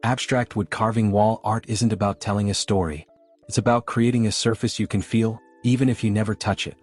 Abstract wood carving wall art isn't about telling a story. It's about creating a surface you can feel, even if you never touch it.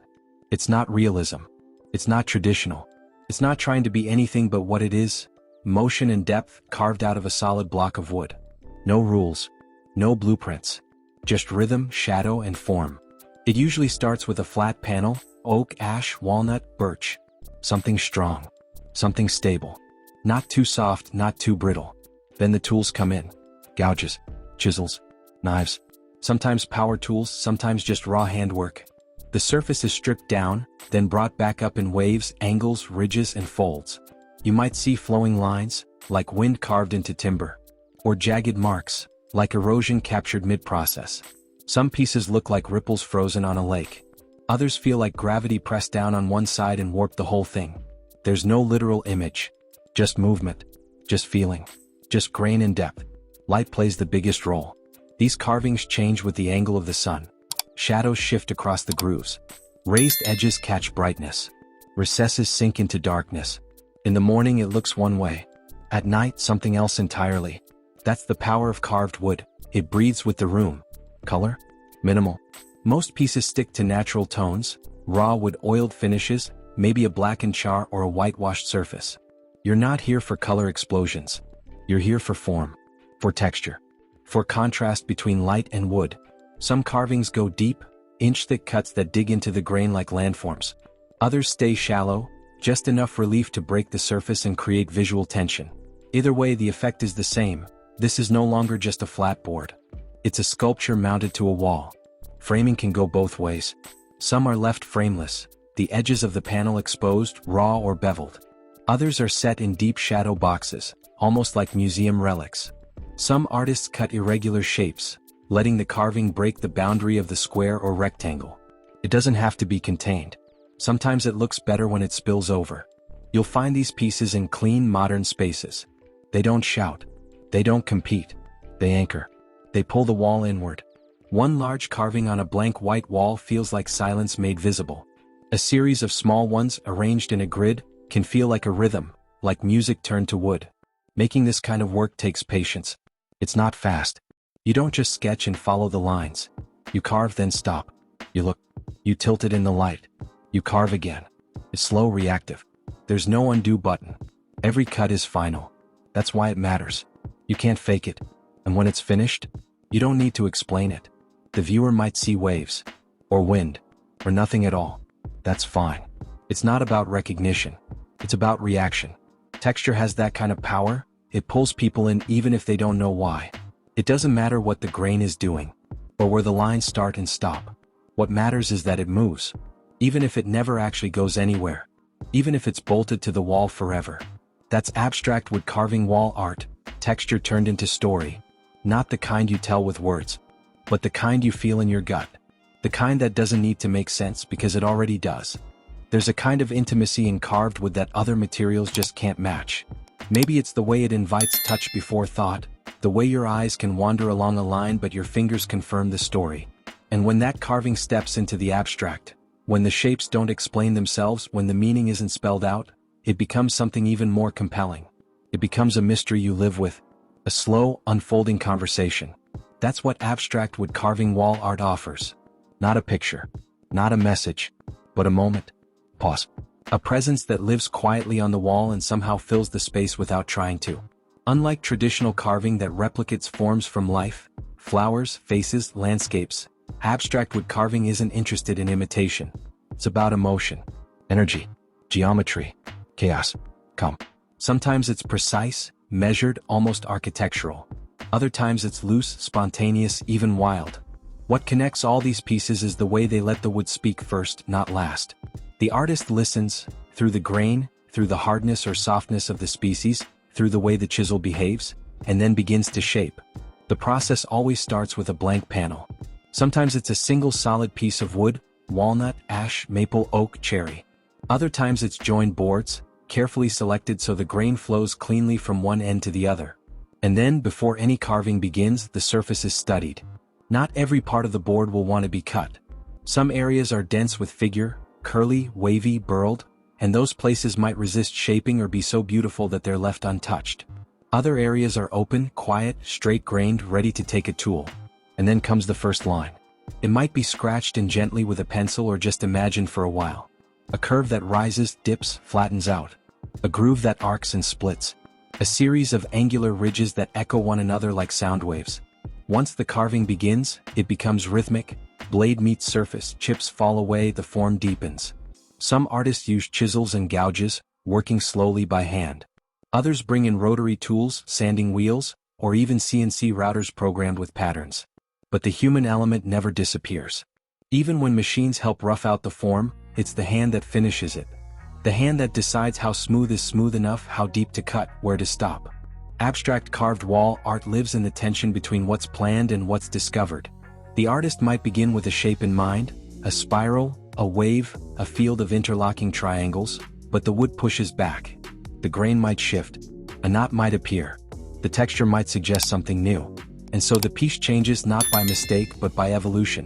It's not realism. It's not traditional. It's not trying to be anything but what it is: motion and depth carved out of a solid block of wood. No rules. No blueprints. Just rhythm, shadow, and form. It usually starts with a flat panel: oak, ash, walnut, birch. Something strong. Something stable. Not too soft, not too brittle. Then the tools come in. Gouges, chisels, knives. Sometimes power tools, sometimes just raw handwork. The surface is stripped down, then brought back up in waves, angles, ridges, and folds. You might see flowing lines, like wind carved into timber. Or jagged marks, like erosion captured mid-process. Some pieces look like ripples frozen on a lake. Others feel like gravity pressed down on one side and warped the whole thing. There's no literal image. Just movement. Just feeling. Just grain and depth. Light plays the biggest role. These carvings change with the angle of the sun. Shadows shift across the grooves. Raised edges catch brightness. Recesses sink into darkness. In the morning it looks one way. At night something else entirely. That's the power of carved wood. It breathes with the room. Color? Minimal. Most pieces stick to natural tones, raw wood oiled finishes, maybe a blackened char or a whitewashed surface. You're not here for color explosions. You're here for form. For texture. For contrast between light and wood. Some carvings go deep, inch-thick cuts that dig into the grain like landforms. Others stay shallow, just enough relief to break the surface and create visual tension. Either way, the effect is the same. This is no longer just a flat board. It's a sculpture mounted to a wall. Framing can go both ways. Some are left frameless, the edges of the panel exposed, raw or beveled. Others are set in deep shadow boxes, almost like museum relics. Some artists cut irregular shapes, letting the carving break the boundary of the square or rectangle. It doesn't have to be contained. Sometimes it looks better when it spills over. You'll find these pieces in clean, modern spaces. They don't shout. They don't compete. They anchor. They pull the wall inward. One large carving on a blank white wall feels like silence made visible. A series of small ones arranged in a grid can feel like a rhythm, like music turned to wood. Making this kind of work takes patience. It's not fast. You don't just sketch and follow the lines. You carve then stop. You look. You tilt it in the light. You carve again. It's slow, reactive. There's no undo button. Every cut is final. That's why it matters. You can't fake it. And when it's finished, you don't need to explain it. The viewer might see waves, or wind, or nothing at all. That's fine. It's not about recognition. It's about reaction. Texture has that kind of power. It pulls people in even if they don't know why. It doesn't matter what the grain is doing, or where the lines start and stop. What matters is that it moves. Even if it never actually goes anywhere. Even if it's bolted to the wall forever. That's abstract wood carving wall art, texture turned into story. Not the kind you tell with words, but the kind you feel in your gut. The kind that doesn't need to make sense because it already does. There's a kind of intimacy in carved wood that other materials just can't match. Maybe it's the way it invites touch before thought, the way your eyes can wander along a line but your fingers confirm the story. And when that carving steps into the abstract, when the shapes don't explain themselves, when the meaning isn't spelled out, it becomes something even more compelling. It becomes a mystery you live with, a slow, unfolding conversation. That's what abstract wood carving wall art offers. Not a picture, not a message, but a moment. Pause. A presence that lives quietly on the wall and somehow fills the space without trying to. Unlike traditional carving that replicates forms from life, flowers, faces, landscapes, abstract wood carving isn't interested in imitation. It's about emotion, energy, geometry, chaos, calm. Sometimes it's precise, measured, almost architectural. Other times it's loose, spontaneous, even wild. What connects all these pieces is the way they let the wood speak first, not last. The artist listens, through the grain, through the hardness or softness of the species, through the way the chisel behaves, and then begins to shape. The process always starts with a blank panel. Sometimes it's a single solid piece of wood, walnut, ash, maple, oak, cherry. Other times it's joined boards, carefully selected so the grain flows cleanly from one end to the other. And then, before any carving begins, the surface is studied. Not every part of the board will want to be cut. Some areas are dense with figure, curly, wavy, burled, and those places might resist shaping or be so beautiful that they're left untouched. Other areas are open, quiet, straight-grained, ready to take a tool. And then comes the first line. It might be scratched in gently with a pencil or just imagined for a while. A curve that rises, dips, flattens out. A groove that arcs and splits. A series of angular ridges that echo one another like sound waves. Once the carving begins, it becomes rhythmic. Blade meets surface, chips fall away, the form deepens. Some artists use chisels and gouges, working slowly by hand. Others bring in rotary tools, sanding wheels, or even CNC routers programmed with patterns. But the human element never disappears. Even when machines help rough out the form, it's the hand that finishes it. The hand that decides how smooth is smooth enough, how deep to cut, where to stop. Abstract carved wall art lives in the tension between what's planned and what's discovered. The artist might begin with a shape in mind, a spiral, a wave, a field of interlocking triangles, but the wood pushes back. The grain might shift. A knot might appear. The texture might suggest something new. And so the piece changes not by mistake but by evolution.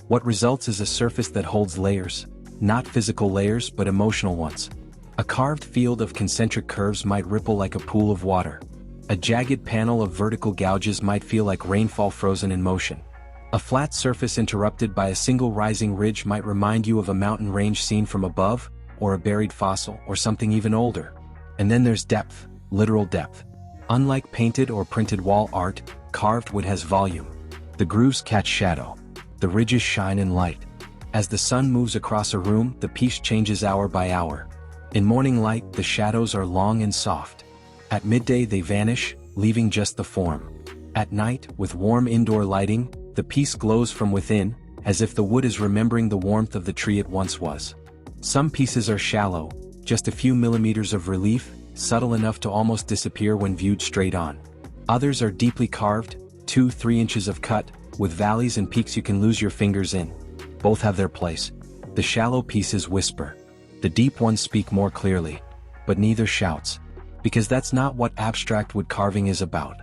What results is a surface that holds layers. Not physical layers but emotional ones. A carved field of concentric curves might ripple like a pool of water. A jagged panel of vertical gouges might feel like rainfall frozen in motion. A flat surface interrupted by a single rising ridge might remind you of a mountain range seen from above, or a buried fossil, or something even older. And then there's depth, literal depth. Unlike painted or printed wall art, carved wood has volume. The grooves catch shadow. The ridges shine in light. As the sun moves across a room, the piece changes hour by hour. In morning light, the shadows are long and soft. At midday they vanish, leaving just the form. At night, with warm indoor lighting, the piece glows from within, as if the wood is remembering the warmth of the tree it once was. Some pieces are shallow, just a few millimeters of relief, subtle enough to almost disappear when viewed straight on. Others are deeply carved, 2-3 inches of cut, with valleys and peaks you can lose your fingers in. Both have their place. The shallow pieces whisper. The deep ones speak more clearly. But neither shouts. Because that's not what abstract wood carving is about.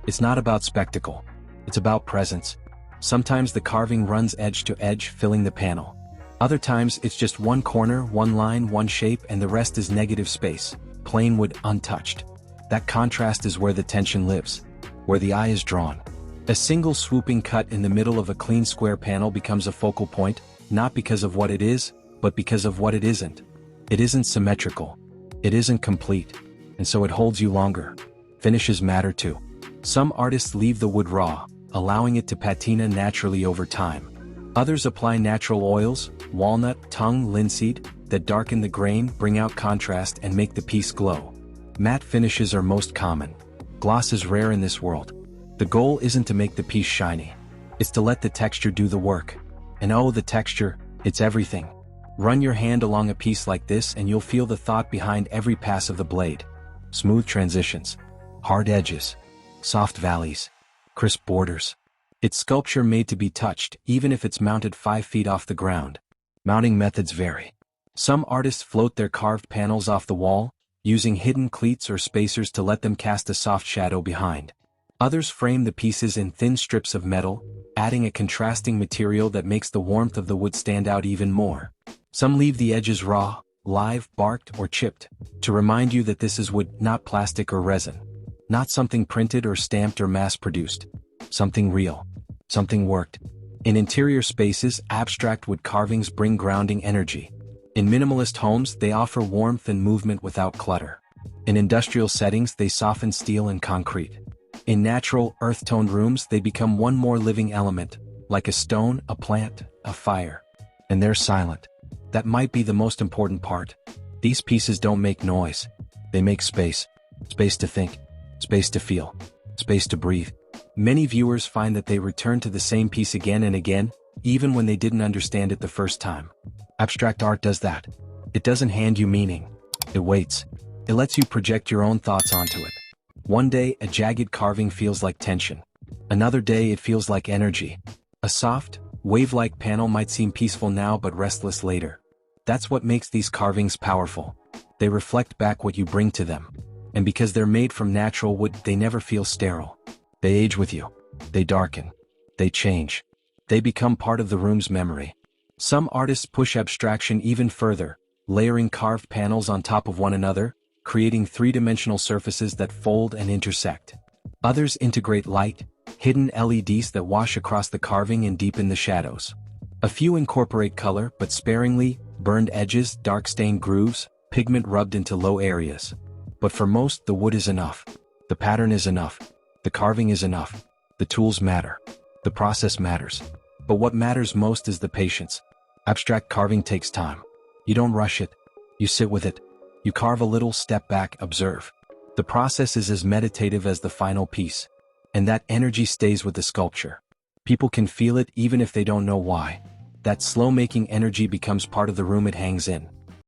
It's not about spectacle. It's about presence. Sometimes the carving runs edge to edge, filling the panel. Other times it's just one corner, one line, one shape, and the rest is negative space. Plain wood, untouched. That contrast is where the tension lives. Where the eye is drawn. A single swooping cut in the middle of a clean square panel becomes a focal point, not because of what it is, but because of what it isn't. It isn't symmetrical. It isn't complete. And so it holds you longer. Finishes matter too. Some artists leave the wood raw, allowing it to patina naturally over time. Others apply natural oils, walnut, tongue, linseed, that darken the grain, bring out contrast, and make the piece glow. Matte finishes are most common. Gloss is rare in this world. The goal isn't to make the piece shiny. It's to let the texture do the work. And oh, the texture, it's everything. Run your hand along a piece like this and you'll feel the thought behind every pass of the blade. Smooth transitions. Hard edges. Soft valleys. Crisp borders. It's sculpture made to be touched, even if it's mounted 5 feet off the ground. Mounting methods vary. Some artists float their carved panels off the wall, using hidden cleats or spacers to let them cast a soft shadow behind. Others frame the pieces in thin strips of metal, adding a contrasting material that makes the warmth of the wood stand out even more. Some leave the edges raw, live, barked, or chipped, to remind you that this is wood, not plastic or resin. Not something printed or stamped or mass-produced. Something real. Something worked. In interior spaces, abstract wood carvings bring grounding energy. In minimalist homes, they offer warmth and movement without clutter. In industrial settings, they soften steel and concrete. In natural, earth-toned rooms, they become one more living element, like a stone, a plant, a fire. And they're silent. That might be the most important part. These pieces don't make noise. They make space. Space to think. Space to feel. Space to breathe. Many viewers find that they return to the same piece again and again, even when they didn't understand it the first time. Abstract art does that. It doesn't hand you meaning. It waits. It lets you project your own thoughts onto it. One day, a jagged carving feels like tension. Another day, it feels like energy. A soft, wave-like panel might seem peaceful now but restless later. That's what makes these carvings powerful. They reflect back what you bring to them. And because they're made from natural wood, they never feel sterile. They age with you. They darken. They change. They become part of the room's memory. Some artists push abstraction even further, layering carved panels on top of one another, creating three-dimensional surfaces that fold and intersect. Others integrate light, hidden LEDs that wash across the carving and deepen the shadows. A few incorporate color, but sparingly, burned edges, dark stained grooves, pigment rubbed into low areas. But for most, the wood is enough. The pattern is enough. The carving is enough. The tools matter. The process matters. But what matters most is the patience. Abstract carving takes time. You don't rush it. You sit with it. You carve a little, step back, observe. The process is as meditative as the final piece. And that energy stays with the sculpture. People can feel it even if they don't know why. That slow-making energy becomes part of the room it hangs in.